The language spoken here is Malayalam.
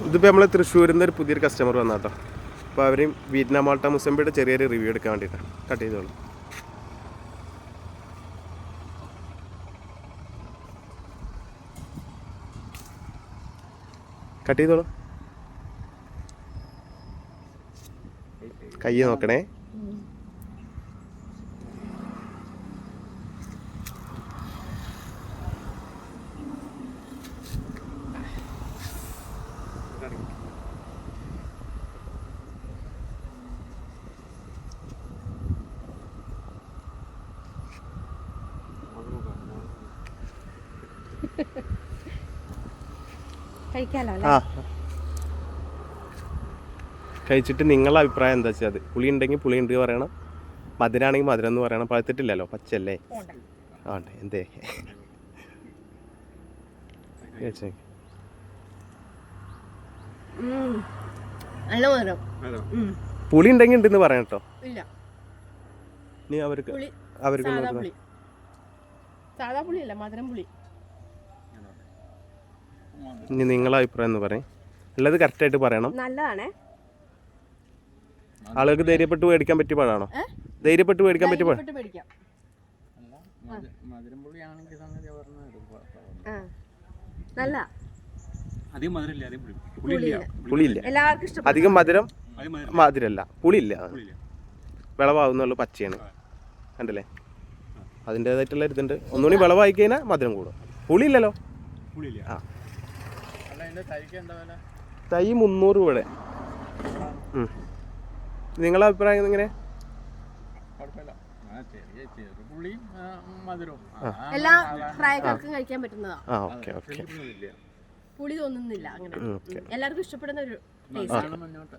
ഇതിപ്പോൾ നമ്മൾ തൃശ്ശൂരിൽ നിന്ന് ഒരു പുതിയൊരു കസ്റ്റമർ വന്നാട്ടോ. അപ്പോൾ അവരും വിയറ്റ്നാം മാൾട്ട മുസമ്പിയുടെ ചെറിയൊരു റിവ്യൂ എടുക്കാൻ വേണ്ടിയിട്ടാണ്. കട്ട് ചെയ്തോളൂ. കട്ട് ചെയ്തോളൂ. കൈ നോക്കണേ. കഴിച്ചിട്ട് നിങ്ങളുടെ അഭിപ്രായം എന്താ വെച്ചാൽ അത് പുളി ഉണ്ടെങ്കിൽ പുളി ഉണ്ട് പറയണം, മധുരാണെങ്കിൽ മധുരം എന്ന് പറയണം. പഴുത്തിട്ടില്ലല്ലോ, പച്ചല്ലേ? ആ ഉണ്ട്. എന്തേ പുളി ഉണ്ടെങ്കിൽ ഉണ്ടെന്ന് പറയണം കേട്ടോ. ഇനി അവർക്ക് ഇനി നിങ്ങളെ അഭിപ്രായം എന്ന് പറയും. ഉള്ളത് കറക്റ്റായിട്ട് പറയണം. നല്ലതാണേ. ആളുകൾക്ക് ധൈര്യപ്പെട്ട് മേടിക്കാൻ പറ്റിയ പഴമാണോ? ധൈര്യപ്പെട്ട് മേടിക്കാൻ പറ്റിയ പഴം. പുളിയില്ല. അധികം മധുരം മധുരല്ല, പുളിയില്ല. വിളവാകുന്നുള്ളൂ, പച്ചയാണ്. കണ്ടല്ലേ, അതിൻ്റെതായിട്ടുള്ള ഇതുണ്ട്. ഒന്നുകൂടി വിളവായി കഴിഞ്ഞാൽ മധുരം കൂടും. പുളിയില്ലല്ലോ. ആ, തൈ 300 രൂപയുടെ. നിങ്ങളുടെ അഭിപ്രായം എങ്ങനെ? എല്ലാ പ്രായക്കാർക്കും കഴിക്കാൻ പറ്റുന്നതാ. Okay okay. പുളി തോന്നുന്നില്ല അങ്ങനെ. എല്ലാവർക്കും ഇഷ്ടപ്പെടുന്ന ഒരു ടേസ്റ്റ്.